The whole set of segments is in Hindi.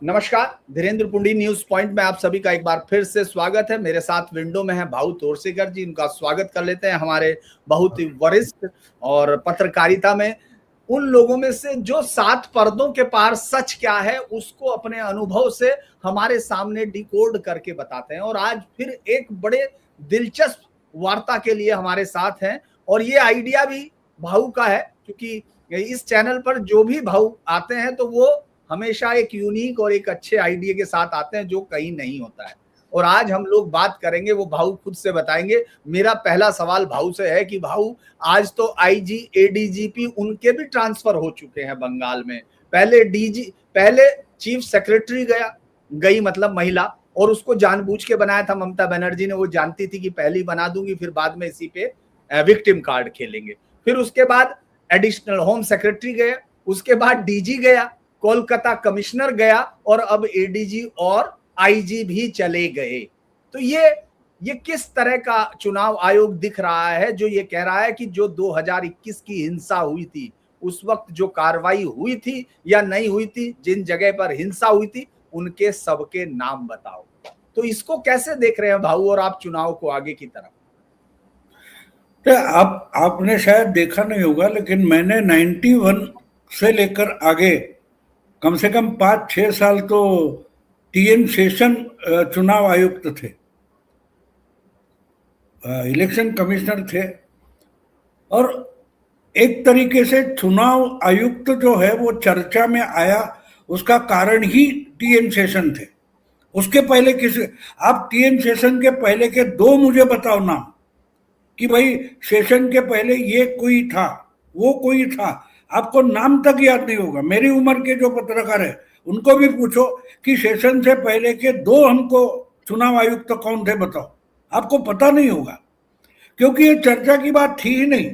नमस्कार, धीरेन्द्र पुंडी न्यूज पॉइंट में आप सभी का एक बार फिर से स्वागत है। मेरे साथ विंडो में है भाऊ तोरसेकर जी, उनका स्वागत कर लेते हैं। हमारे बहुत ही वरिष्ठ और पत्रकारिता में उन लोगों में से जो 7 पर्दों के पार सच क्या है उसको अपने अनुभव से हमारे सामने डिकोड करके बताते हैं। और आज फिर एक बड़े दिलचस्प वार्ता के लिए हमारे साथ हैं और ये आइडिया भी भाऊ का है, क्योंकि इस चैनल पर जो भी भाऊ आते हैं तो वो हमेशा एक यूनिक और एक अच्छे आइडिया के साथ आते हैं जो कहीं नहीं होता है। और आज हम लोग बात करेंगे, वो भाऊ खुद से बताएंगे। मेरा पहला सवाल भाऊ से है कि भाऊ, आज तो आईजी एडीजीपी उनके भी ट्रांसफर हो चुके हैं बंगाल में। पहले चीफ सेक्रेटरी गई मतलब महिला, और उसको जानबूझ के बनाया था ममता बनर्जी ने। वो जानती थी कि पहली बना दूंगी, फिर बाद में इसी पे विक्टिम कार्ड खेलेंगे। फिर उसके बाद एडिशनल होम सेक्रेटरी गया, उसके बाद डीजी गया, कोलकाता कमिश्नर गया, और अब एडीजी और आईजी भी चले गए। तो ये किस तरह का चुनाव आयोग दिख रहा है जो ये कह रहा है कि जो 2021 की हिंसा हुई थी उस वक्त जो कार्रवाई हुई थी या नहीं हुई थी, जिन जगह पर हिंसा हुई थी उनके सबके नाम बताओ। तो इसको कैसे देख रहे हैं भाऊ, और आप चुनाव को आगे की तरफ? तो आपने शायद देखा नहीं होगा, लेकिन मैंने 91 से लेकर आगे कम से कम 5-6 साल तो टीएन शेषन चुनाव आयुक्त थे, इलेक्शन कमिश्नर थे। और एक तरीके से चुनाव आयुक्त जो है वो चर्चा में आया, उसका कारण ही टीएन शेषन थे। उसके पहले आप टीएन शेषन के पहले के 2 मुझे बताओ नाम, कि भाई शेषन के पहले ये कोई था, वो कोई था। आपको नाम तक याद नहीं होगा। मेरी उम्र के जो पत्रकार है उनको भी पूछो कि शेषन से पहले के 2 हमको चुनाव आयुक्त तो कौन थे बताओ, आपको पता नहीं होगा, क्योंकि ये चर्चा की बात थी ही नहीं।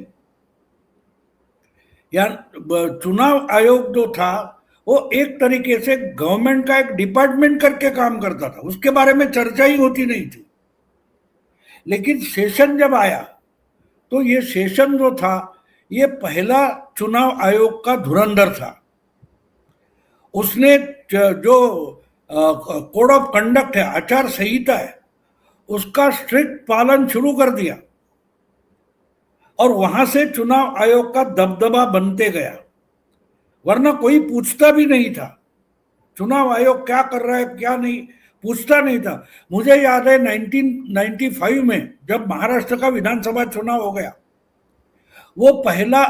या चुनाव आयोग जो था वो एक तरीके से गवर्नमेंट का एक डिपार्टमेंट करके काम करता था, उसके बारे में चर्चा ही होती नहीं थी। लेकिन शेषन जब आया तो ये शेषन जो था ये पहला चुनाव आयोग का धुरंधर था। उसने जो कोड ऑफ कंडक्ट है, आचार संहिता है, उसका स्ट्रिक्ट पालन शुरू कर दिया और वहां से चुनाव आयोग का दबदबा बनते गया। वरना कोई पूछता भी नहीं था चुनाव आयोग क्या कर रहा है क्या नहीं, पूछता नहीं था। मुझे याद है 1995 में जब महाराष्ट्र का विधानसभा चुनाव हो गया, वो पहला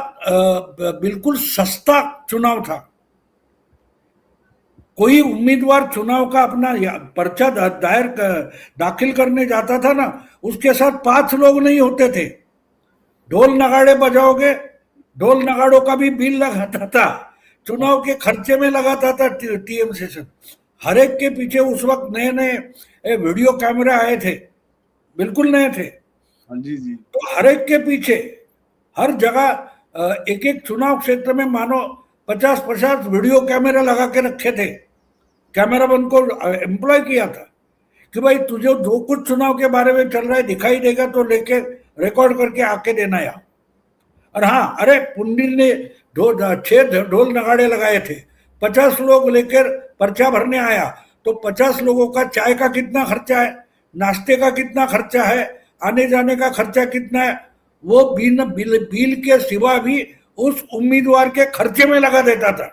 बिल्कुल सस्ता चुनाव था। कोई उम्मीदवार चुनाव का अपना पर्चा दाखिल करने जाता था ना, उसके साथ 5 लोग नहीं होते थे। ढोल नगाड़े बजाओगे, ढोल नगाड़ों का भी बिल लगाता था, चुनाव के खर्चे में लगाता था टीएम शेषन। हर एक के पीछे उस वक्त नए नए वीडियो कैमरा आए थे, बिल्कुल नए थे। हाँ जी जी। तो हर एक के पीछे हर जगह एक एक चुनाव क्षेत्र में मानो 50-50 वीडियो कैमरा लगा के रखे थे। कैमरामैन को एम्प्लॉय किया था कि भाई तुझे जो कुछ चुनाव के बारे में चल रहा है दिखाई देगा तो लेके रिकॉर्ड करके आके देना यार। और हाँ, अरे पुंडिल ने 6 ढोल नगाड़े लगाए थे, 50 लोग लेकर पर्चा भरने आया तो 50 लोगों का चाय का कितना खर्चा है, नाश्ते का कितना खर्चा है, आने जाने का खर्चा कितना है, वो बिल के सिवा भी उस उम्मीदवार के खर्चे में लगा देता था।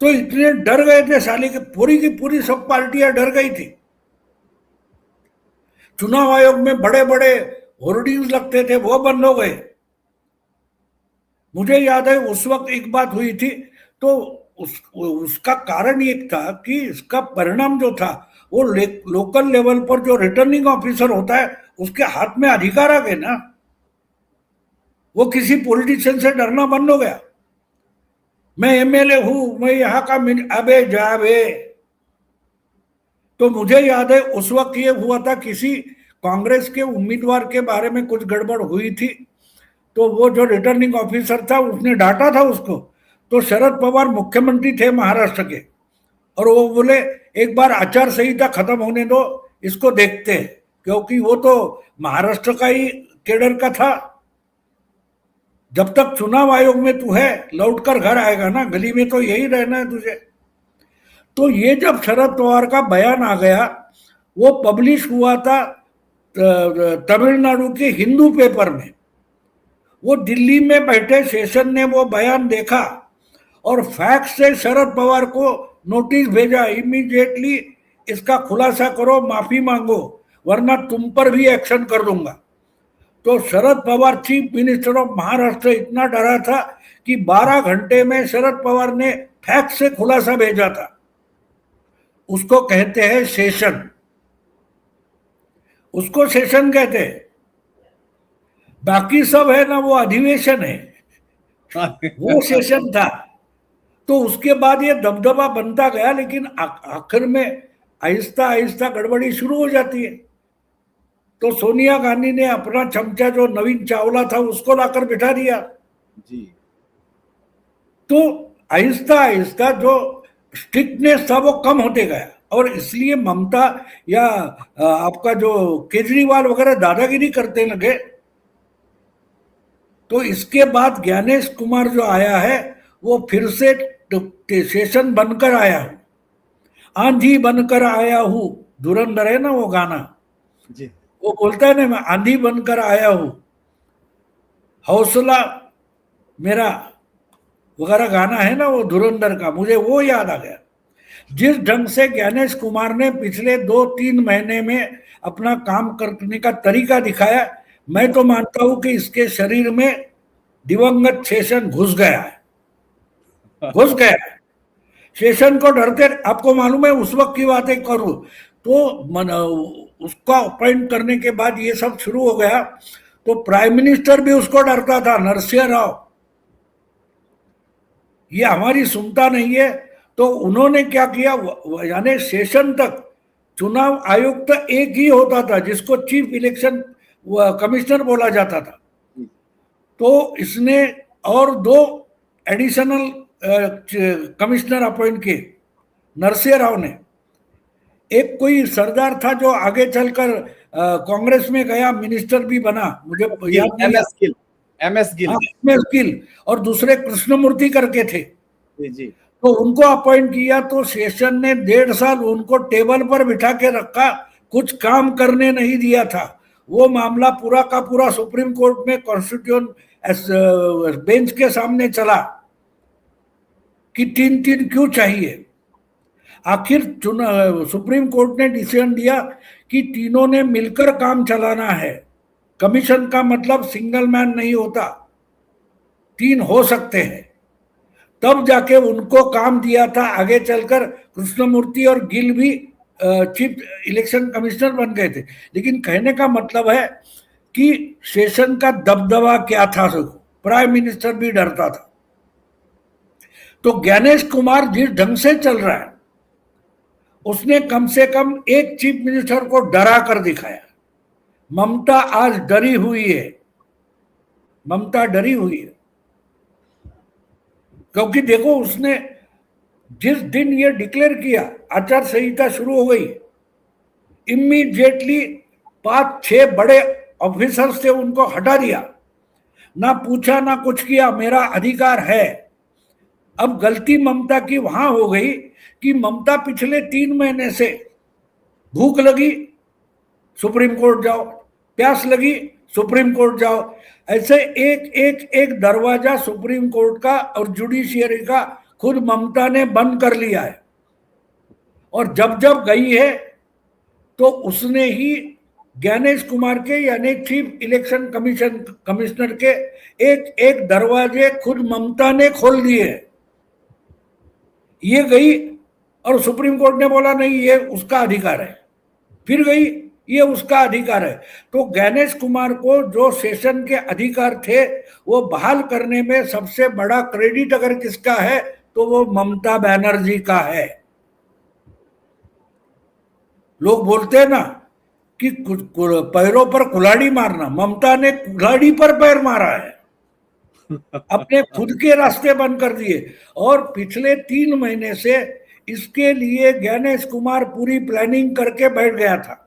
तो इतने डर गए थे साले के, पूरी की पूरी सब पार्टियां डर गई थी। चुनाव आयोग में बड़े बड़े होर्डिंग्स लगते थे, वो बंद हो गए। मुझे याद है उस वक्त एक बात हुई थी, तो उसका कारण ये था कि इसका परिणाम जो था वो लोकल लेवल पर जो रिटर्निंग ऑफिसर होता है उसके हाथ में अधिकार आ गए ना। वो किसी पॉलिटिशियन से डरना बंद हो गया। मैं एमएलए हूं, मैं यहां का अबे जावे। तो मुझे याद है उस वक्त ये हुआ था, किसी कांग्रेस के उम्मीदवार के बारे में कुछ गड़बड़ हुई थी, तो वो जो रिटर्निंग ऑफिसर था उसने डांटा था उसको। तो शरद पवार मुख्यमंत्री थे महाराष्ट्र के, और वो बोले एक बार आचार संहिता खत्म होने दो, इसको देखते हैं, क्योंकि वो तो महाराष्ट्र का ही केडर का था। जब तक चुनाव आयोग में तू है लौट कर घर आएगा ना, गली में तो यही रहना है तुझे। तो ये जब शरद पवार का बयान आ गया, वो पब्लिश हुआ था तमिलनाडु के हिंदू पेपर में। वो दिल्ली में बैठे सेशन ने वो बयान देखा और फैक्स से शरद पवार को नोटिस भेजा, इमीडिएटली इसका खुलासा करो, माफी मांगो, वरना तुम पर भी एक्शन कर दूंगा। तो Sharad Pawar chief minister of Maharashtra इतना डरा था कि 12 घंटे में शरद पवार ने फैक्स से खुलासा भेजा था। उसको कहते हैं सेशन, उसको सेशन कहते हैं। बाकी सब है ना वो अधिवेशन है, वो सेशन था। तो उसके बाद ये दबदबा बनता गया, लेकिन आखिर में आहिस्ता आहिस्ता गड़बड़ी शुरू हो जाती है। तो सोनिया गांधी ने अपना चमचा जो नवीन चावला था उसको लाकर बिठा दिया जी। तो आहिस्ता आहिस्ता जो स्ट्रिक्टनेस था वो कम होते गया, और इसलिए ममता या आपका जो केजरीवाल वगैरह दादागिरी करते लगे। तो इसके बाद ज्ञानेश कुमार जो आया है वो फिर से सेशन बनकर आया हूं, आंधी बनकर आया हूं, धुरंधर है ना वो गाना जी। वो बोलता है ना, मैं आंधी बनकर आया हूं, हौसला मेरा वगैरह गाना है ना वो धुरंधर का, मुझे वो याद आ गया। जिस ढंग से ज्ञानेश कुमार ने पिछले 2-3 महीने में अपना काम करने का तरीका दिखाया, मैं तो मानता हूं कि इसके शरीर में दिवंगत शेषन घुस गया है, घुस गया है। शेषन को डरते, आपको मालूम है उस वक्त की बातें करूं तो उसका अपॉइंट करने के बाद ये सब शुरू हो गया, तो प्राइम मिनिस्टर भी उसको डरता था, नरसिंह राव। ये हमारी सुनता नहीं है, तो उन्होंने क्या किया, यानी सेशन तक चुनाव आयुक्त एक ही होता था जिसको चीफ इलेक्शन कमिश्नर बोला जाता था। तो इसने और 2 एडिशनल कमिश्नर अपॉइंट किए नरसिंह राव ने। एक कोई सरदार था जो आगे चलकर कांग्रेस में गया, मिनिस्टर भी बना, मुझे याद नहीं, एमएस गिल, और दूसरे कृष्णमूर्ति करके थे जी। तो उनको अपॉइंट किया। तो सेशन ने 1.5 साल उनको टेबल पर बिठा के रखा, कुछ काम करने नहीं दिया था। वो मामला पूरा का पूरा सुप्रीम कोर्ट में कॉन्स्टिट्यूशन बेंच के सामने चला कि 3-3 क्यों चाहिए। आखिर सुप्रीम कोर्ट ने डिसीजन दिया कि तीनों ने मिलकर काम चलाना है। कमीशन का मतलब सिंगल मैन नहीं होता, 3 हो सकते हैं। तब जाके उनको काम दिया था। आगे चलकर कृष्णमूर्ति और गिल भी चीफ इलेक्शन कमिश्नर बन गए थे। लेकिन कहने का मतलब है कि सेशन का दबदबा क्या था, प्राइम मिनिस्टर भी डरता था। तो ज्ञानेश कुमार जिस ढंग से चल रहा है, उसने कम से कम एक चीफ मिनिस्टर को डरा कर दिखाया। ममता आज डरी हुई है, ममता डरी हुई है, क्योंकि देखो उसने जिस दिन ये डिक्लेयर किया आचार संहिता शुरू हो गई, इमीडिएटली 5-6 बड़े ऑफिसर्स से उनको हटा दिया, ना पूछा ना कुछ किया, मेरा अधिकार है। अब गलती ममता की वहां हो गई कि ममता पिछले 3 महीने से भूख लगी सुप्रीम कोर्ट जाओ, प्यास लगी सुप्रीम कोर्ट जाओ, ऐसे एक दरवाजा सुप्रीम कोर्ट का और जुडिशियरी का खुद ममता ने बंद कर लिया है। और जब जब गई है तो उसने ही ज्ञानेश कुमार के यानी चीफ इलेक्शन कमिश्नर के एक दरवाजे खुद ममता ने खोल दिए। ये गई और सुप्रीम कोर्ट ने बोला नहीं ये उसका अधिकार है, फिर गई ये उसका अधिकार है। तो ज्ञानेश कुमार को जो सेशन के अधिकार थे वो बहाल करने में सबसे बड़ा क्रेडिट अगर किसका है तो वो ममता बनर्जी का है। लोग बोलते हैं ना कि पैरों पर कुल्हाड़ी मारना, ममता ने कुल्हाड़ी पर पैर मारा है, अपने खुद के रास्ते बंद कर दिए। और पिछले 3 महीने से इसके लिए ज्ञानेश कुमार पूरी प्लानिंग करके बैठ गया था।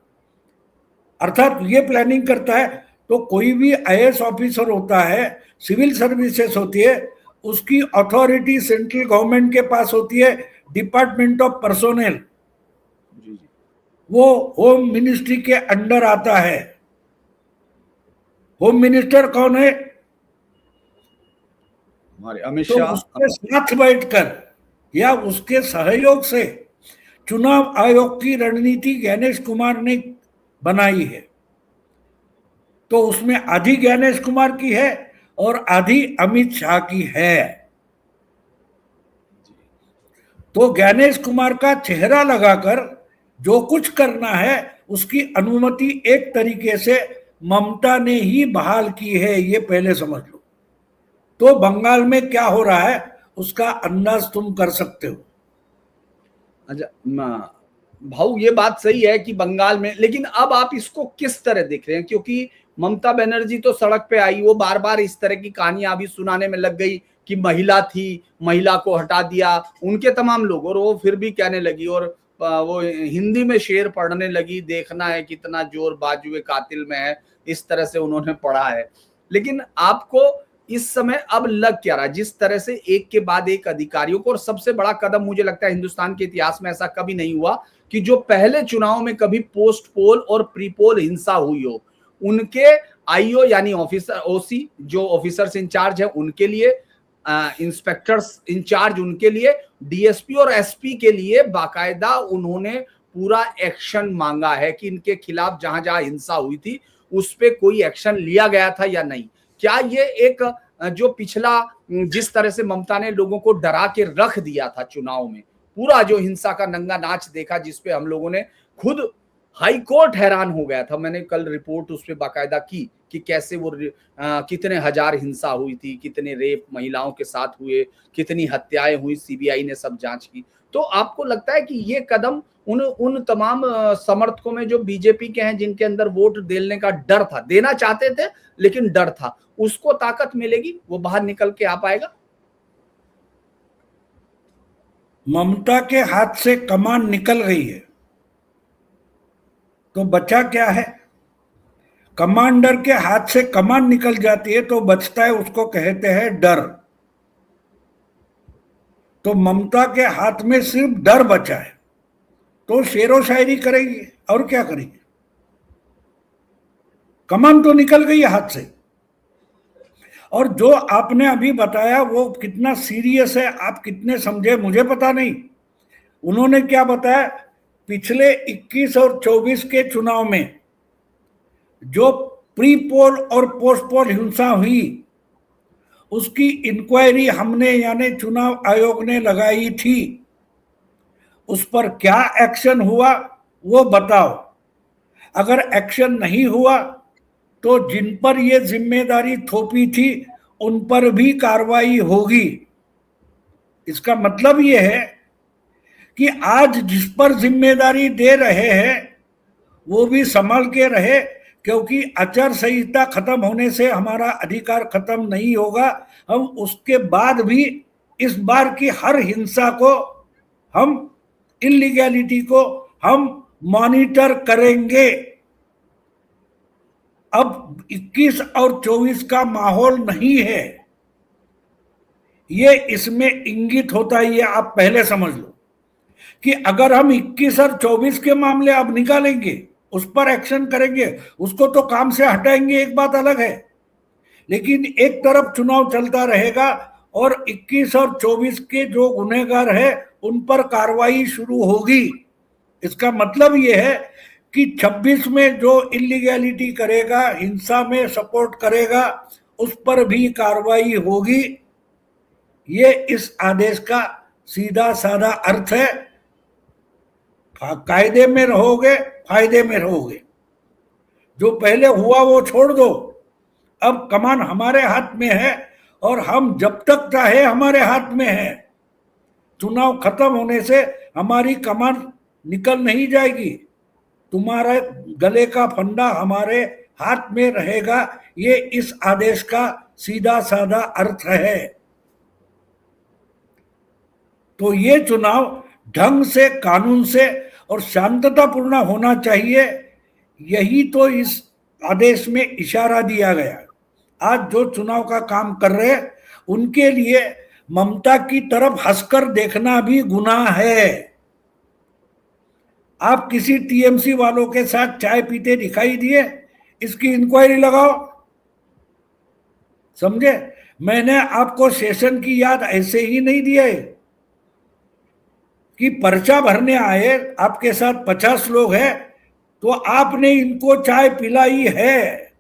अर्थात ये प्लानिंग करता है तो कोई भी आईएएस ऑफिसर होता है, सिविल सर्विसेज होती है, उसकी अथॉरिटी सेंट्रल गवर्नमेंट के पास होती है, डिपार्टमेंट ऑफ पर्सोनेल, वो होम मिनिस्ट्री के अंडर आता है। होम मिनिस्टर कौन है? हमारे अमित तो शाह। उसके साथ बैठकर या उसके सहयोग से चुनाव आयोग की रणनीति ज्ञानेश कुमार ने बनाई है। तो उसमें आधी ज्ञानेश कुमार की है और आधी अमित शाह की है। तो ज्ञानेश कुमार का चेहरा लगाकर जो कुछ करना है उसकी अनुमति एक तरीके से ममता ने ही बहाल की है, ये पहले समझ लो। तो बंगाल में क्या हो रहा है उसका अंदाज तुम कर सकते हो। अच्छा भाऊ, ये बात सही है कि बंगाल में, लेकिन अब आप इसको किस तरह देख रहे हैं? क्योंकि ममता बनर्जी तो सड़क पे आई, वो बार बार इस तरह की कहानियां अभी सुनाने में लग गई कि महिला थी, महिला को हटा दिया उनके तमाम लोग, और वो फिर भी कहने लगी, और वो हिंदी में शेर पढ़ने लगी, देखना है कितना जोर बाजुए कातिल में है, इस तरह से उन्होंने पढ़ा है। लेकिन आपको इस समय अब लग क्या रहा है, जिस तरह से एक के बाद एक अधिकारियों को, और सबसे बड़ा कदम मुझे लगता है हिंदुस्तान के इतिहास में ऐसा कभी नहीं हुआ कि जो पहले चुनाव में कभी पोस्ट पोल और प्री पोल हिंसा हुई हो, उनके आईओ यानी ऑफिसर, ओसी जो ऑफिसर्स इंचार्ज है उनके लिए, इंस्पेक्टर्स इंचार्ज उनके लिए, डीएसपी और एसपी के लिए बाकायदा उन्होंने पूरा एक्शन मांगा है कि इनके खिलाफ जहां जहां हिंसा हुई थी उस पे कोई एक्शन लिया गया था या नहीं। क्या ये एक जो पिछला जिस तरह से ममता ने लोगों को डरा के रख दिया था चुनाव में, पूरा जो हिंसा का नंगा नाच देखा जिसपे हम लोगों ने खुद हाई कोर्ट हैरान हो गया था, मैंने कल रिपोर्ट उस पर बाकायदा की कि कैसे वो कितने हजार हिंसा हुई थी, कितने रेप महिलाओं के साथ हुए, कितनी हत्याएं हुई, सीबीआई ने सब जांच की। तो आपको लगता है कि ये कदम उन तमाम समर्थकों में जो बीजेपी के हैं, जिनके अंदर वोट देने का डर था, देना चाहते थे लेकिन डर था, उसको ताकत मिलेगी, वो बाहर निकल के आ पाएगा? ममता के हाथ से कमान निकल गई है तो बचा क्या है? कमांडर के हाथ से कमान निकल जाती है तो बचता है, उसको कहते हैं डर। तो ममता के हाथ में सिर्फ डर बचा है, तो शेरो शायरी करेगी और क्या करेगी? कमान तो निकल गई हाथ से। और जो आपने अभी बताया वो कितना सीरियस है, आप कितने समझे मुझे पता नहीं। उन्होंने क्या बताया, पिछले 21 और 24 के चुनाव में जो प्री पोल और पोस्ट पोल हिंसा हुई उसकी इंक्वायरी हमने यानी चुनाव आयोग ने लगाई थी, उस पर क्या एक्शन हुआ वो बताओ। अगर एक्शन नहीं हुआ तो जिन पर ये जिम्मेदारी थोपी थी उन पर भी कार्रवाई होगी। इसका मतलब ये है कि आज जिस पर जिम्मेदारी दे रहे हैं वो भी संभल के रहे, क्योंकि आचार संहिता खत्म होने से हमारा अधिकार खत्म नहीं होगा। हम उसके बाद भी इस बार की हर हिंसा को, हम इलीगैलिटी को हम मॉनिटर करेंगे। अब 21 और 24 का माहौल नहीं है, ये इसमें इंगित होता है, ये आप पहले समझ लो कि अगर हम 21 और 24 के मामले अब निकालेंगे, उस पर एक्शन करेंगे, उसको तो काम से हटाएंगे, एक बात अलग है, लेकिन एक तरफ चुनाव चलता रहेगा और 21 और 24 के जो गुनहगार है उन पर कार्रवाई शुरू होगी। इसका मतलब यह है कि 26 में जो इलीगैलिटी करेगा, हिंसा में सपोर्ट करेगा, उस पर भी कार्रवाई होगी। ये इस आदेश का सीधा साधा अर्थ है। कायदे में रहोगे, फायदे में रहोगे। जो पहले हुआ वो छोड़ दो, अब कमान हमारे हाथ में है और हम जब तक चाहे हमारे हाथ में है। चुनाव खत्म होने से हमारी कमान निकल नहीं जाएगी, तुम्हारे गले का फंडा हमारे हाथ में रहेगा। ये इस आदेश का सीधा साधा अर्थ है। तो ये चुनाव ढंग से, कानून से और शांततापूर्ण होना चाहिए। यही तो इस आदेश में इशारा दिया गया। आज जो चुनाव का काम कर रहे हैं उनके लिए ममता की तरफ हंसकर देखना भी गुनाह है। आप किसी टीएमसी वालों के साथ चाय पीते दिखाई दिए, इसकी इंक्वायरी लगाओ, समझे। मैंने आपको सेशन की याद ऐसे ही नहीं दिया है कि पर्चा भरने आए आपके साथ 50 लोग हैं तो आपने इनको चाय पिलाई है,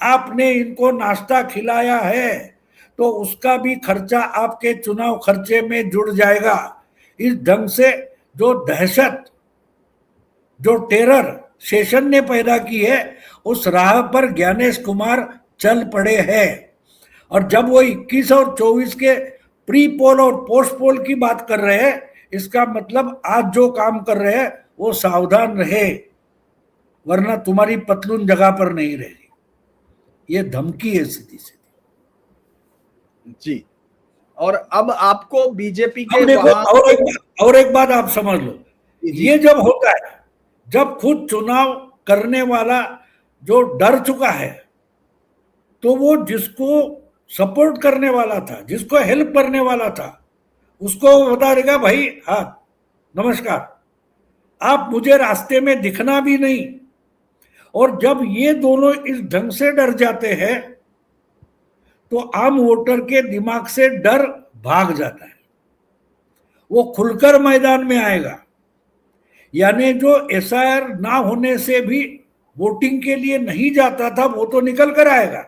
आपने इनको नाश्ता खिलाया है, तो उसका भी खर्चा आपके चुनाव खर्चे में जुड़ जाएगा। इस ढंग से जो दहशत, जो टेरर शेषन ने पैदा की है, उस राह पर ज्ञानेश कुमार चल पड़े हैं। और जब वो 21 और 24 के प्री पोल और पोस्ट पोल की बात कर रहे हैं, इसका मतलब आज जो काम कर रहे हैं वो सावधान रहे, वरना तुम्हारी पतलून जगह पर नहीं रहेगी। ये धमकी है सीधी सीधी जी। और अब आपको बीजेपी के और एक बात आप समझ लो, ये जब होता है, जब खुद चुनाव करने वाला जो डर चुका है, तो वो जिसको सपोर्ट करने वाला था, जिसको हेल्प करने वाला था, उसको बता देगा भाई हाँ नमस्कार, आप मुझे रास्ते में दिखना भी नहीं। और जब ये दोनों इस ढंग से डर जाते हैं तो आम वोटर के दिमाग से डर भाग जाता है, वो खुलकर मैदान में आएगा। यानी जो एसआईआर ना होने से भी वोटिंग के लिए नहीं जाता था वो तो निकल कर आएगा,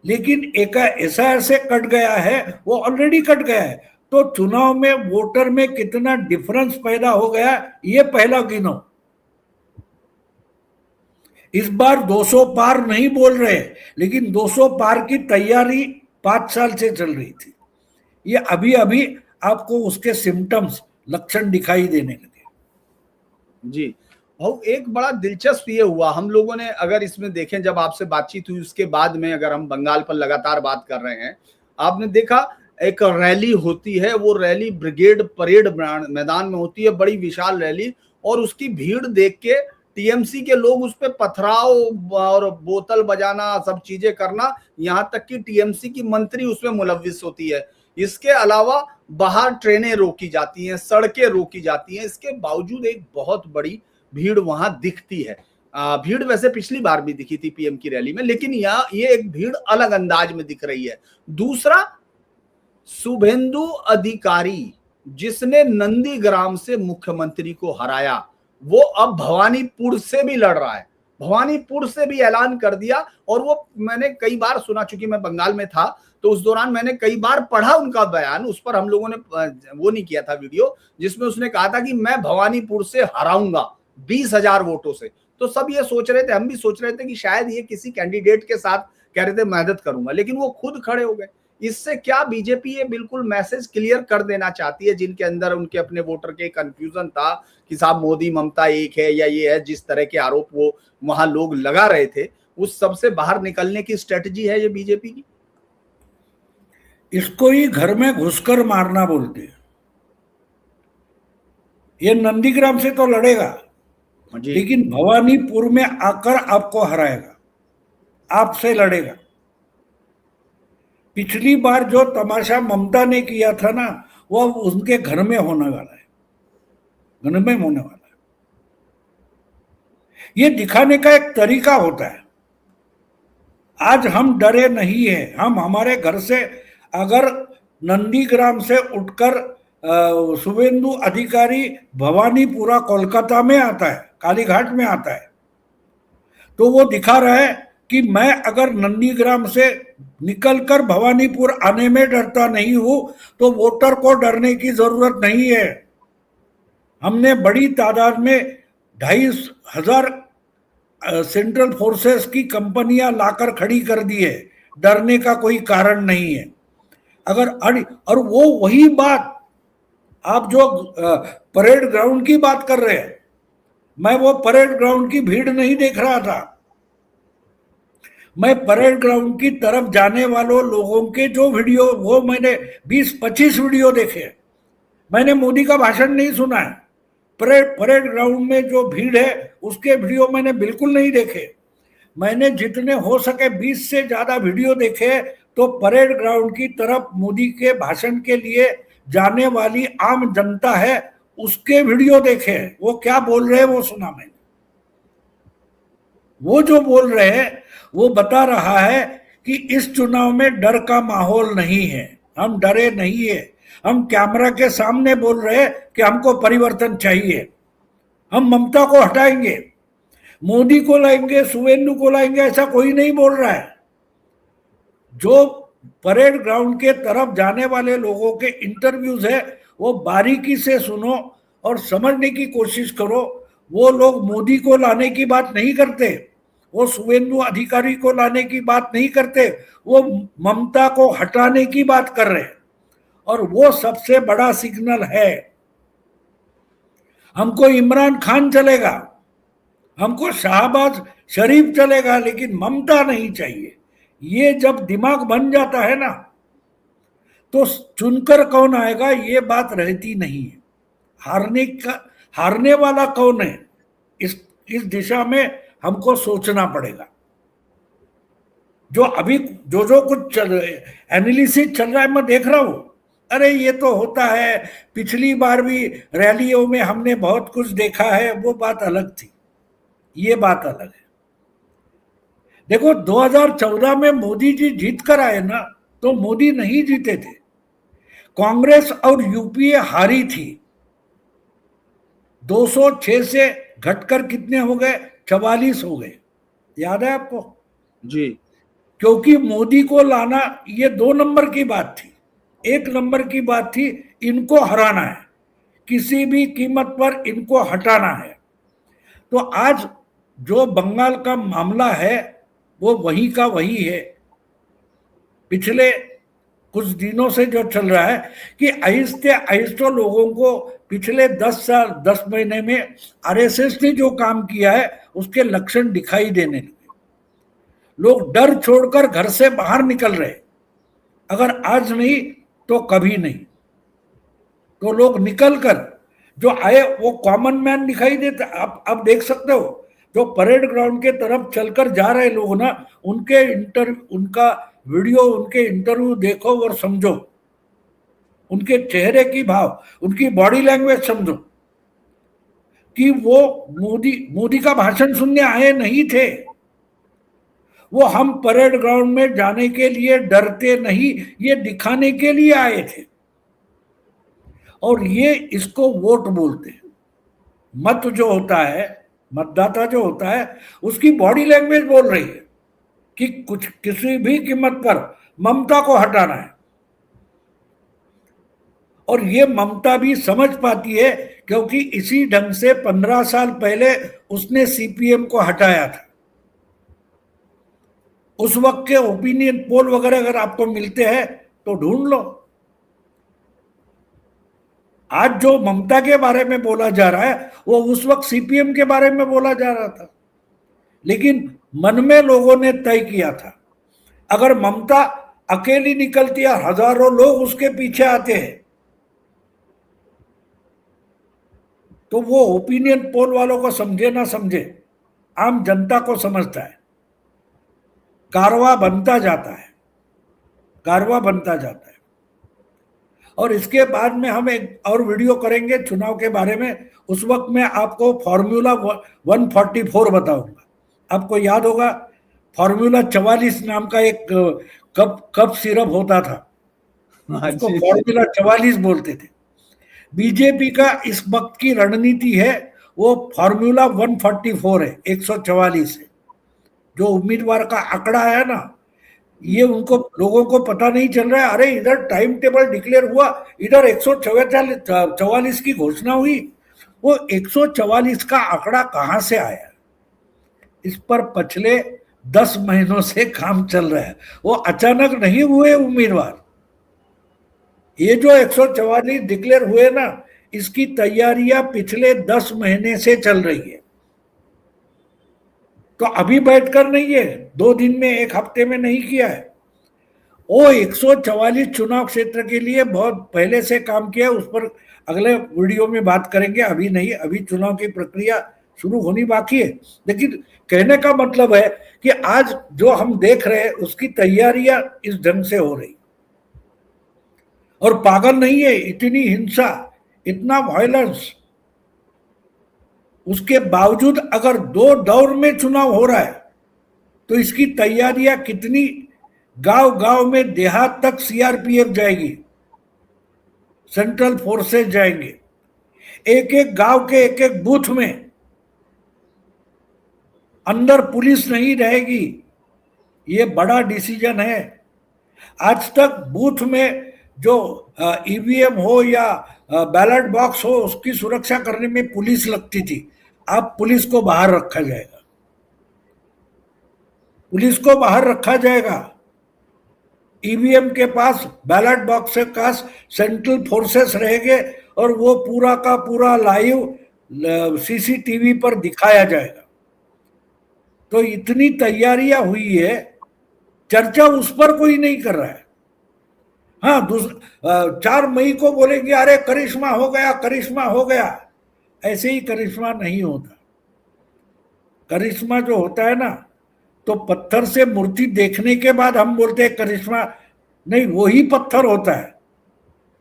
लेकिन एक एसआईआर से कट गया है, वो ऑलरेडी कट गया है। तो चुनाव में वोटर में कितना डिफरेंस पैदा हो गया ये पहला गिनो। इस बार 200 पार नहीं बोल रहे, लेकिन 200 पार की तैयारी 5 साल से चल रही थी। ये अभी अभी आपको उसके सिम्टम्स, लक्षण दिखाई देने लगे। जी भाऊ, एक बड़ा दिलचस्प ये हुआ, हम लोगों ने अगर इसमें देखें, जब आपसे बातचीत हुई उसके बाद में, अगर हम बंगाल पर लगातार बात कर रहे हैं, आपने देखा एक रैली होती है, वो रैली ब्रिगेड परेड मैदान में होती है, बड़ी विशाल रैली, और उसकी भीड़ देख के टीएमसी के लोग उस पर पथराव और बोतल बजाना, सब चीजें करना, यहां तक कि टीएमसी की मंत्री उसमें मुलव्विस होती है। इसके अलावा बाहर ट्रेनें रोकी जाती हैं, सड़कें रोकी जाती हैं, इसके बावजूद एक बहुत बड़ी भीड़ वहां दिखती है। भीड़ वैसे पिछली बार भी दिखी थी पीएम की रैली में, लेकिन ये एक भीड़ अलग अंदाज में दिख रही है। दूसरा, शुभेंदु अधिकारी जिसने नंदीग्राम से मुख्यमंत्री को हराया, वो अब भवानीपुर से भी लड़ रहा है, भवानीपुर से भी ऐलान कर दिया। और वो मैंने कई बार सुना, चूंकि मैं बंगाल में था तो उस दौरान मैंने कई बार पढ़ा उनका बयान, उस पर हम लोगों ने वो नहीं किया था वीडियो, जिसमें उसने कहा था कि मैं भवानीपुर से हराऊंगा 20,000 वोटों से। तो सब ये सोच रहे थे, हम भी सोच रहे थे कि शायद ये किसी कैंडिडेट के साथ कह रहे थे मदद करूंगा, लेकिन वो खुद खड़े हो गए। इससे क्या बीजेपी ये बिल्कुल मैसेज क्लियर कर देना चाहती है, जिनके अंदर उनके अपने वोटर के कंफ्यूजन था कि साहब मोदी ममता एक है या ये है, जिस तरह के आरोप वो वहां लोग लगा रहे थे, उस सब से बाहर निकलने की स्ट्रेटजी है ये बीजेपी की? इसको ही घर में घुसकर मारना बोलते हैं। ये नंदीग्राम से तो लड़ेगा, लेकिन भवानीपुर में आकर आपको हराएगा, आपसे लड़ेगा। पिछली बार जो तमाशा ममता ने किया था ना, वो उनके घर में होने वाला है, घर में होने वाला है। ये दिखाने का एक तरीका होता है। आज हम डरे नहीं है, हम हमारे घर से अगर नंदीग्राम से उठकर शुभेंदु अधिकारी भवानीपुरा कोलकाता में आता है, कालीघाट में आता है, तो वो दिखा रहा है कि मैं अगर नंदीग्राम से निकलकर भवानीपुर आने में डरता नहीं हूं तो वोटर को डरने की जरूरत नहीं है। हमने बड़ी तादाद में 2,500 सेंट्रल फोर्सेस की कंपनियां लाकर खड़ी कर दी है, डरने का कोई कारण नहीं है। अगर और वो वही बात आप जो परेड ग्राउंड की बात कर रहे हैं, मैं वो परेड ग्राउंड की भीड़ नहीं देख रहा था, मैं परेड ग्राउंड की तरफ जाने वालों लोगों के जो वीडियो, वो मैंने 20-25 वीडियो देखे। मैंने मोदी का भाषण नहीं सुना है, परेड ग्राउंड में जो भीड़ है उसके वीडियो मैंने बिल्कुल नहीं देखे। मैंने जितने हो सके 20 से ज्यादा वीडियो देखे तो परेड ग्राउंड की तरफ मोदी के भाषण के लिए जाने वाली आम जनता है उसके वीडियो देखे। वो क्या बोल रहे हैं वो सुना मैंने। वो जो बोल रहे हैं वो बता रहा है कि इस चुनाव में डर का माहौल नहीं है, हम डरे नहीं है। हम कैमरा के सामने बोल रहे हैं कि हमको परिवर्तन चाहिए, हम ममता को हटाएंगे, मोदी को लाएंगे, सुवेंदु को लाएंगे, ऐसा कोई नहीं बोल रहा है। जो परेड ग्राउंड के तरफ जाने वाले लोगों के इंटरव्यूज है वो बारीकी से सुनो और समझने की कोशिश करो। वो लोग मोदी को लाने की बात नहीं करते, वो शुभेंदु अधिकारी को लाने की बात नहीं करते, वो ममता को हटाने की बात कर रहे हैं। और वो सबसे बड़ा सिग्नल है। हमको इमरान खान चलेगा, हमको शाहबाज शरीफ चलेगा, लेकिन ममता नहीं चाहिए। ये जब दिमाग बन जाता है ना तो चुनकर कौन आएगा ये बात रहती नहीं है। हारने वाला कौन है इस दिशा में हमको सोचना पड़ेगा। जो अभी जो कुछ एनालिसिस चल रहा है मैं देख रहा हूं, अरे ये तो होता है, पिछली बार भी रैलियों में हमने बहुत कुछ देखा है, वो बात अलग थी, ये बात अलग है। देखो 2014 में मोदी जी जीत कर आए ना, तो मोदी नहीं जीते थे, कांग्रेस और यूपीए हारी थी। 206 से घटकर कितने हो गए, 44 हो गए, याद है आपको जी। क्योंकि मोदी को लाना ये 2 नंबर की बात थी। 1 नंबर की बात थी इनको हराना है, किसी भी कीमत पर इनको हटाना है। तो आज जो बंगाल का मामला है वो वही का वही है। पिछले कुछ दिनों से जो चल रहा है कि आहिस्ते आहिस्ते लोगों को पिछले 10 महीने में आरएसएस ने जो काम किया है उसके लक्षण दिखाई देने लगे। लोग डर छोड़कर घर से बाहर निकल रहे, अगर आज नहीं तो कभी नहीं। तो लोग निकलकर जो आए वो कॉमन मैन दिखाई देता। आप देख सकते हो जो परेड ग्राउंड के तरफ चलकर जा रहे लोग ना, उनका वीडियो, उनके इंटरव्यू देखो और समझो, उनके चेहरे की भाव, उनकी बॉडी लैंग्वेज समझो कि वो मोदी का भाषण सुनने आए नहीं थे। वो हम परेड ग्राउंड में जाने के लिए डरते नहीं, ये दिखाने के लिए आए थे। और ये इसको वोट बोलते हैं। मत जो होता है, मतदाता जो होता है, उसकी बॉडी लैंग्वेज बोल रही है कि कुछ किसी भी कीमत पर ममता को हटाना है। और ये ममता भी समझ पाती है क्योंकि इसी ढंग से 15 साल पहले उसने सीपीएम को हटाया था। उस वक्त के ओपिनियन पोल वगैरह अगर आपको मिलते हैं तो ढूंढ लो। आज जो ममता के बारे में बोला जा रहा है वो उस वक्त सीपीएम के बारे में बोला जा रहा था। लेकिन मन में लोगों ने तय किया था अगर ममता अकेली निकलती है, हजारों लोग उसके पीछे आते हैं, तो वो ओपिनियन पोल वालों को समझे ना समझे, आम जनता को समझता है। कारवा बनता जाता है, कारवा बनता जाता है। और इसके बाद में हम एक और वीडियो करेंगे चुनाव के बारे में। उस वक्त मैं आपको फॉर्मूला 144 बताऊंगा। आपको याद होगा फॉर्मूला 44 नाम का एक कप सिरप होता था, उसको फॉर्मूला 44 बोलते थे। बीजेपी का इस वक्त की रणनीति है वो फॉर्मूला 144 है, 144 है। जो उम्मीदवार का आंकड़ा है ना, ये उनको लोगों को पता नहीं चल रहा है। अरे इधर टाइम टेबल डिक्लेयर हुआ, इधर 144 की घोषणा हुई, वो 144 का आंकड़ा कहां से आया? इस पर पिछले 10 महीनों से काम चल रहा है। वो अचानक नहीं हुए उम्मीदवार। ये जो 144 डिक्लेयर हुए ना, इसकी तैयारियां पिछले 10 महीने से चल रही है। तो अभी बैठकर नहीं है, 2 दिन में, 1 हफ्ते में नहीं किया है। वो 144 चुनाव क्षेत्र के लिए बहुत पहले से काम किया, उस पर अगले वीडियो में बात करेंगे, अभी नहीं, अभी चुनाव की प्रक्रिया शुरू होनी बाकी है। लेकिन कहने का मतलब है कि आज जो हम देख रहे हैं उसकी तैयारियां इस ढंग से हो रही, और पागल नहीं है, इतनी हिंसा, इतना वायलेंस, उसके बावजूद अगर 2 दौर में चुनाव हो रहा है तो इसकी तैयारियां कितनी, गांव गांव में, देहात तक सीआरपीएफ जाएगी, सेंट्रल फोर्सेस जाएंगे, एक एक गांव के एक एक बूथ में अंदर पुलिस नहीं रहेगी। ये बड़ा डिसीजन है। आज तक बूथ में जो ईवीएम हो या बैलेट बॉक्स हो उसकी सुरक्षा करने में पुलिस लगती थी, अब पुलिस को बाहर रखा जाएगा, पुलिस को बाहर रखा जाएगा। ईवीएम के पास, बैलेट बॉक्स के पास सेंट्रल फोर्सेस रहेंगे और वो पूरा का पूरा लाइव सीसीटीवी पर दिखाया जाएगा। तो इतनी तैयारियां हुई है, चर्चा उस पर कोई नहीं कर रहा है। हाँ, 4 मई को बोलेंगे अरे करिश्मा हो गया, करिश्मा हो गया। ऐसे ही करिश्मा नहीं होता। करिश्मा जो होता है ना, तो पत्थर से मूर्ति देखने के बाद हम बोलते हैं करिश्मा नहीं, वही पत्थर होता है,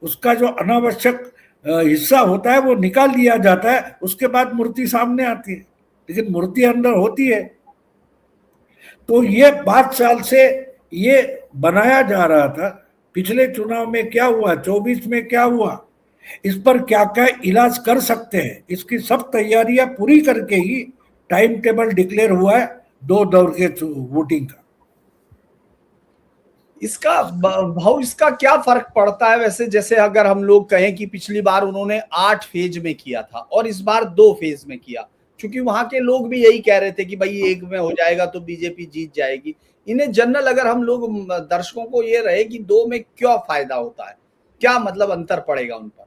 उसका जो अनावश्यक हिस्सा होता है वो निकाल दिया जाता है, उसके बाद मूर्ति सामने आती है, लेकिन मूर्ति अंदर होती है। तो ये 5 साल से ये बनाया जा रहा था। पिछले चुनाव में क्या हुआ, 24 में क्या हुआ, इस पर क्या क्या इलाज कर सकते हैं, इसकी सब तैयारियां पूरी करके ही टाइम टेबल डिक्लेयर हुआ है 2 दौर के वोटिंग का। इसका भाव, इसका क्या फर्क पड़ता है वैसे? जैसे अगर हम लोग कहें कि पिछली बार उन्होंने 8 फेज में किया था और इस बार 2 फेज में किया, क्योंकि वहां के लोग भी यही कह रहे थे कि भाई एक में हो जाएगा तो बीजेपी जीत जाएगी। इन्हें जनरल अगर हम लोग दर्शकों को ये रहे कि 2 में क्या फायदा होता है, क्या मतलब अंतर पड़ेगा उन पर?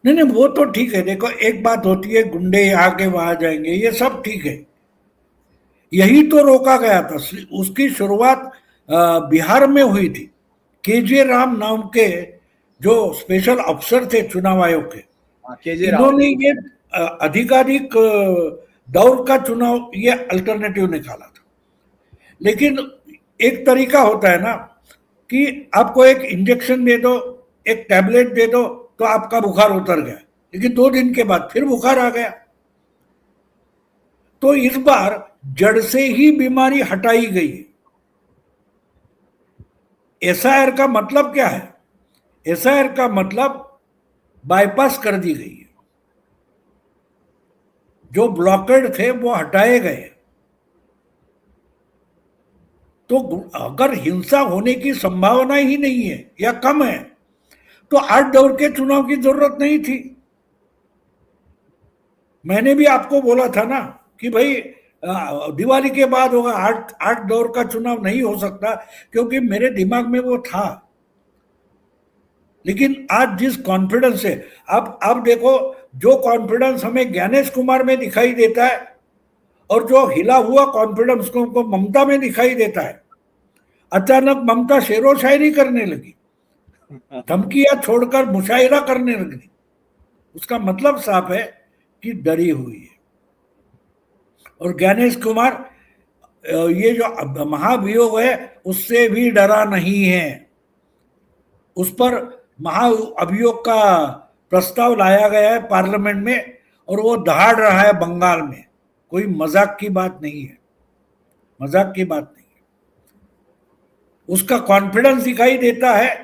नहीं, वो तो ठीक है। देखो, एक बात होती है गुंडे यहाँ के वहां जाएंगे, ये सब ठीक है, यही तो रोका गया था। उसकी शुरुआत बिहार में हुई थी। केजे राम नाम के जो स्पेशल अफसर थे चुनाव आयोग के, इन्होंने ये आधिकारिक दौर का चुनाव ये अल्टरनेटिव निकाला था। लेकिन एक तरीका होता है ना कि आपको एक इंजेक्शन दे दो, एक टैबलेट दे दो तो आपका बुखार उतर गया, लेकिन 2 दिन के बाद फिर बुखार आ गया। तो इस बार जड़ से ही बीमारी हटाई गई है। एसआईआर का मतलब क्या है? एसआईआर का मतलब बाईपास कर दी गई है, जो ब्लॉकेड थे वो हटाए गए। तो अगर हिंसा होने की संभावना ही नहीं है या कम है तो 8 दौर के चुनाव की जरूरत नहीं थी। मैंने भी आपको बोला था ना कि भाई दिवाली के बाद होगा, 8 दौर का चुनाव नहीं हो सकता, क्योंकि मेरे दिमाग में वो था। लेकिन आज जिस कॉन्फिडेंस से, अब देखो, जो कॉन्फिडेंस हमें ज्ञानेश कुमार में दिखाई देता है और जो हिला हुआ कॉन्फिडेंस को ममता में दिखाई देता है। अचानक ममता शेरो शायरी करने लगी, धमकियां छोड़कर मुशायरा करने लगी। उसका मतलब साफ है कि डरी हुई है। और ज्ञानेश कुमार ये जो महाभियोग है उससे भी डरा नहीं है। उस पर महाअभियोग का प्रस्ताव लाया गया है पार्लियामेंट में और वो दहाड़ रहा है बंगाल में। कोई मजाक की बात नहीं है, मजाक की बात नहीं है। उसका कॉन्फिडेंस दिखाई देता है।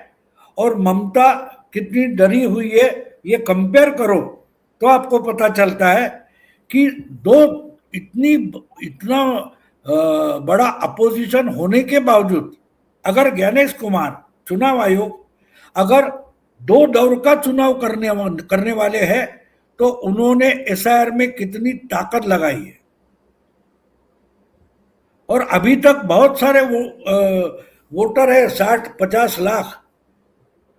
और ममता कितनी डरी हुई है ये कंपेयर करो तो आपको पता चलता है कि इतना बड़ा अपोजिशन होने के बावजूद अगर ज्ञानेश कुमार, चुनाव आयोग अगर 2 दौर का चुनाव करने वाले हैं तो उन्होंने एसआईआर में कितनी ताकत लगाई है। और अभी तक बहुत सारे वोटर है, 60-50 लाख,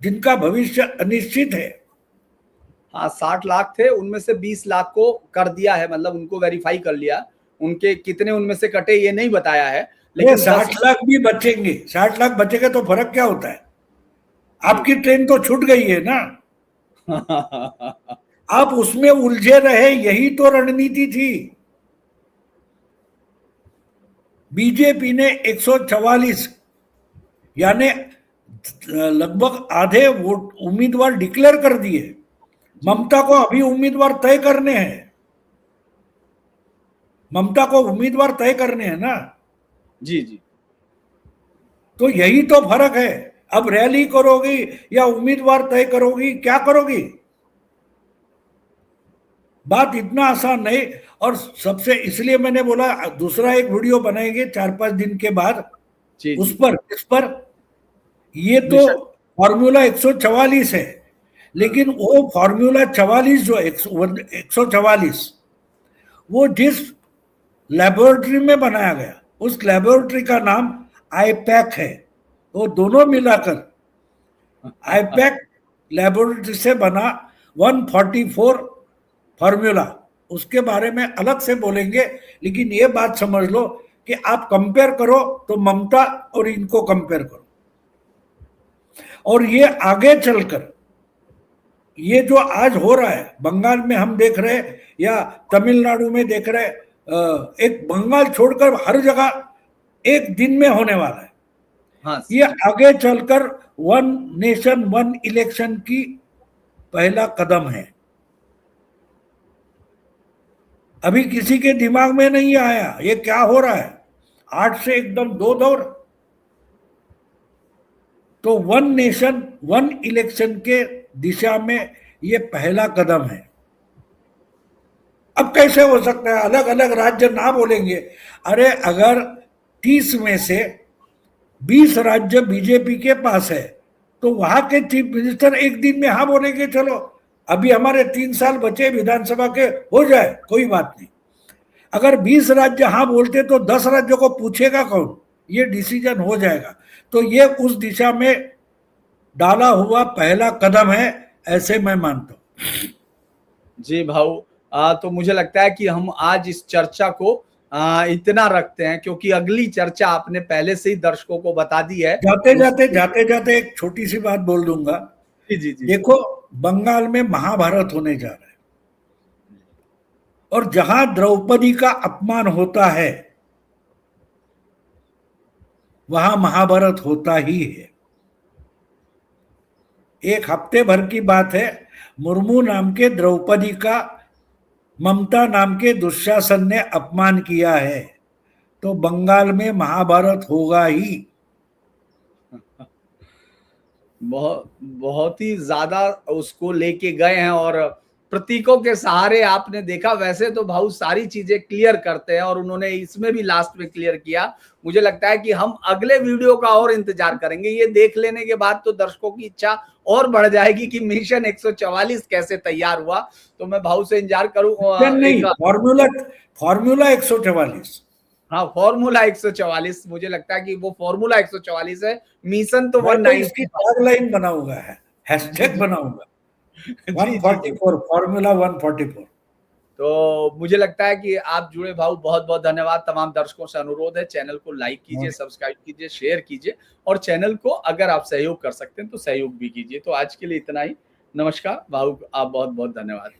जिनका भविष्य अनिश्चित है। हाँ, 60 लाख थे, उनमें से 20 लाख को कर दिया है, मतलब उनको वेरीफाई कर लिया। उनके कितने उनमें से कटे ये नहीं बताया है, लेकिन 60 लाख भी बचेंगे। 60 लाख बचेगा तो फर्क क्या होता है? आपकी ट्रेन तो छूट गई है ना। आप उसमें उलझे रहे, यही तो रणनीति थी। बीजेपी ने 144 यानी लगभग आधे वोट उम्मीदवार डिक्लेयर कर दिए। ममता को अभी उम्मीदवार तय करने हैं, ममता को उम्मीदवार तय करने हैं ना। जी जी। तो यही तो फर्क है। अब रैली करोगी या उम्मीदवार तय करोगी, क्या करोगी? बात इतना आसान नहीं। और सबसे इसलिए मैंने बोला दूसरा एक वीडियो बनाएंगे 4-5 दिन के बाद। जी उस जी। पर इस पर ये तो मिशन। फॉर्मूला 144 है, लेकिन वो फॉर्मूला 44 जो 144 वो जिस लेबोरेटरी में बनाया गया, उस लेबोरेटरी का नाम आईपैक है। वो दोनों मिलाकर आईपैक लेबोरेटरी से बना 144 फॉर्मूला, उसके बारे में अलग से बोलेंगे। लेकिन ये बात समझ लो कि आप कंपेयर करो तो ममता और इनको कंपेयर करो, और ये आगे चलकर ये जो आज हो रहा है बंगाल में हम देख रहे हैं या तमिलनाडु में देख रहे हैं, एक बंगाल छोड़कर हर जगह एक दिन में होने वाला है। हाँ ये आगे चलकर वन नेशन वन इलेक्शन की पहला कदम है। अभी किसी के दिमाग में नहीं आया ये क्या हो रहा है, 8 से एकदम 2 दौर। तो वन नेशन वन इलेक्शन के दिशा में ये पहला कदम है। अब कैसे हो सकता है अलग अलग राज्य ना बोलेंगे? अरे अगर 30 में से 20 राज्य बीजेपी के पास है तो वहां के चीफ मिनिस्टर एक दिन में हाँ बोलेंगे, चलो अभी हमारे 3 साल बचे विधानसभा के, हो जाए कोई बात नहीं। अगर 20 राज्य हाँ बोलते तो 10 राज्यों को पूछेगा कौन? ये डिसीजन हो जाएगा। तो ये उस दिशा में डाला हुआ पहला कदम है, ऐसे मैं मानता हूं। जी भाऊ, तो मुझे लगता है कि हम आज इस चर्चा को इतना रखते हैं, क्योंकि अगली चर्चा आपने पहले से ही दर्शकों को बता दी है। जाते जाते एक छोटी सी बात बोल दूंगा। जी जी जी। देखो, बंगाल में महाभारत होने जा रहा है, और जहां द्रौपदी का अपमान होता है वहां महाभारत होता ही है। एक हफ्ते भर की बात है, मुर्मू नाम के द्रौपदी का ममता नाम के दुशासन ने अपमान किया है, तो बंगाल में महाभारत होगा ही। बहुत ही ज्यादा उसको लेके गए हैं, और प्रतीकों के सहारे आपने देखा। वैसे तो भाऊ सारी चीजें क्लियर करते हैं, और उन्होंने इसमें भी लास्ट में क्लियर किया। मुझे लगता है कि हम अगले वीडियो का और इंतजार करेंगे। ये देख लेने के बाद तो दर्शकों की इच्छा और बढ़ जाएगी कि मिशन 144 कैसे तैयार हुआ। तो मैं भाऊ से इंतजार करूं। नहीं, फॉर्मूला 144। हाँ, फॉर्मूला 144। मुझे लगता है कि वो फॉर्मूला 144 है, मिशन तो 190। इसकी टैगलाइन बनाऊंगा, है हैशटैग बनाऊंगा 144, फॉर्मूला 144। तो मुझे लगता है कि आप जुड़े भाऊ, बहुत बहुत धन्यवाद। तमाम दर्शकों से अनुरोध है, चैनल को लाइक कीजिए, सब्सक्राइब कीजिए, शेयर कीजिए, और चैनल को अगर आप सहयोग कर सकते हैं तो सहयोग भी कीजिए। तो आज के लिए इतना ही। नमस्कार भाऊ, आप बहुत बहुत धन्यवाद।